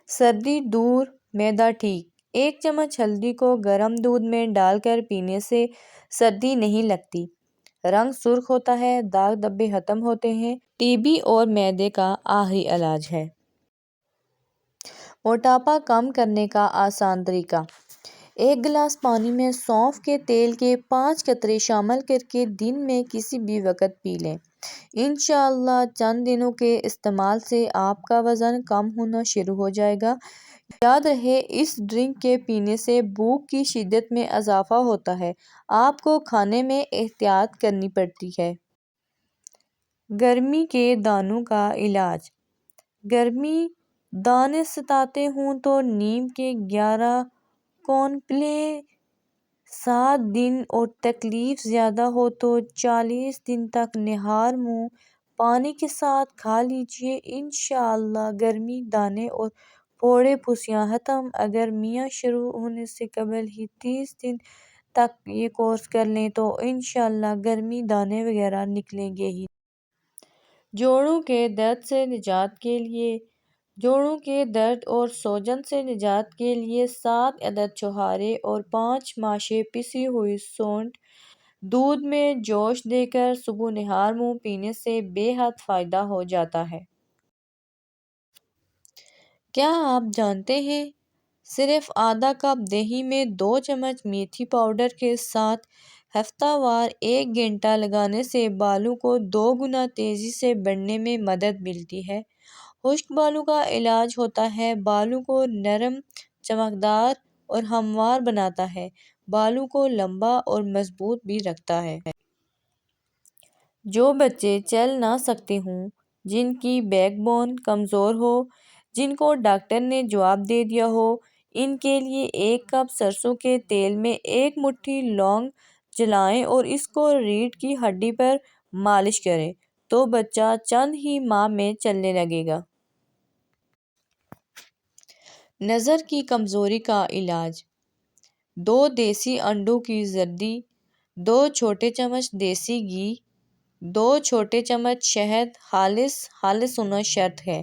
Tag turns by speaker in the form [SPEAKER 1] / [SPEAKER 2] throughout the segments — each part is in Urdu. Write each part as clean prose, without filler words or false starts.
[SPEAKER 1] سردی دور، معدہ ٹھیک۔ 1 چمچ ہلدی کو گرم دودھ میں ڈال کر پینے سے سردی نہیں لگتی، رنگ سرخ ہوتا ہے، داغ دھبے ختم ہوتے ہیں۔ ٹی بی اور معدے کا آخری علاج ہے۔ موٹاپا کم کرنے کا آسان طریقہ: 1 گلاس پانی میں سونف کے تیل کے 5 قطرے شامل کرکے دن میں کسی بھی وقت پی لیں۔ انشاءاللہ چند دنوں کے استعمال سے آپ کا وزن کم ہونا شروع ہو جائے گا۔ یاد رہے، اس ڈرنک کے پینے سے بھوک کی شدت میں اضافہ ہوتا ہے، آپ کو کھانے میں احتیاط کرنی پڑتی ہے۔ گرمی کے دانوں کا علاج: گرمی دانے ستاتے ہوں تو نیم کے 11 کونپلے 7 دن اور تکلیف زیادہ ہو تو 40 دن تک نہار منہ پانی کے ساتھ کھا لیجیے۔ انشاءاللہ گرمی دانے اور پھوڑے پھوسیاں ختم۔ اگر میاں شروع ہونے سے قبل ہی 30 دن تک یہ کورس کر لیں تو انشاءاللہ گرمی دانے وغیرہ نکلیں گے ہی۔ جوڑوں کے درد سے نجات کے لیے: جوڑوں کے درد اور سوجن سے نجات کے لیے 7 عدد چھوہارے اور 5 ماشے پسی ہوئی سونڈ دودھ میں جوش دے کر صبح نہار منہ پینے سے بے حد فائدہ ہو جاتا ہے۔ کیا آپ جانتے ہیں، صرف آدھا کپ دہی میں 2 چمچ میتھی پاؤڈر کے ساتھ ہفتہ وار 1 گھنٹہ لگانے سے بالوں کو 2 گنا تیزی سے بڑھنے میں مدد ملتی ہے۔ خشک بالوں کا علاج ہوتا ہے: بالوں کو نرم، چمکدار اور ہموار بناتا ہے، بالوں کو لمبا اور مضبوط بھی رکھتا ہے۔ جو بچے چل نہ سکتے ہوں، جن کی بیک بون کمزور ہو، جن کو ڈاکٹر نے جواب دے دیا ہو، ان کے لیے 1 کپ سرسوں کے تیل میں 1 مٹھی لونگ جلائیں اور اس کو ریڑھ کی ہڈی پر مالش کریں تو بچہ چند ہی ماہ میں چلنے لگے گا۔ نظر کی کمزوری کا علاج: 2 دیسی انڈوں کی زردی، 2 چھوٹے چمچ دیسی گھی، 2 چھوٹے چمچ شہد خالص ہونا شرط ہے،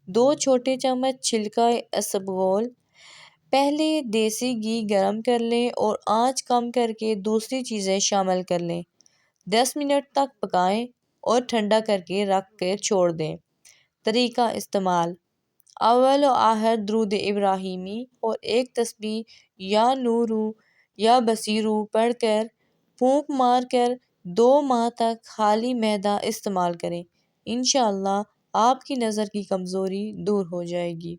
[SPEAKER 1] 2 چھوٹے چمچ چھلکا اسبگول۔ پہلے دیسی گھی گرم کر لیں اور آنچ کم کرکے دوسری چیزیں شامل کر لیں۔ 10 منٹ تک پکائیں اور ٹھنڈا کرکے رکھ کر چھوڑ دیں۔ طریقہ استعمال: اول و آخر درود ابراہیمی اور 1 تسبیح یا نورو یا بصیرو پڑھ کر پھونک مار کر 2 ماہ تک خالی معدہ استعمال کریں۔ انشاءاللہ آپ کی نظر کی کمزوری دور ہو جائے گی۔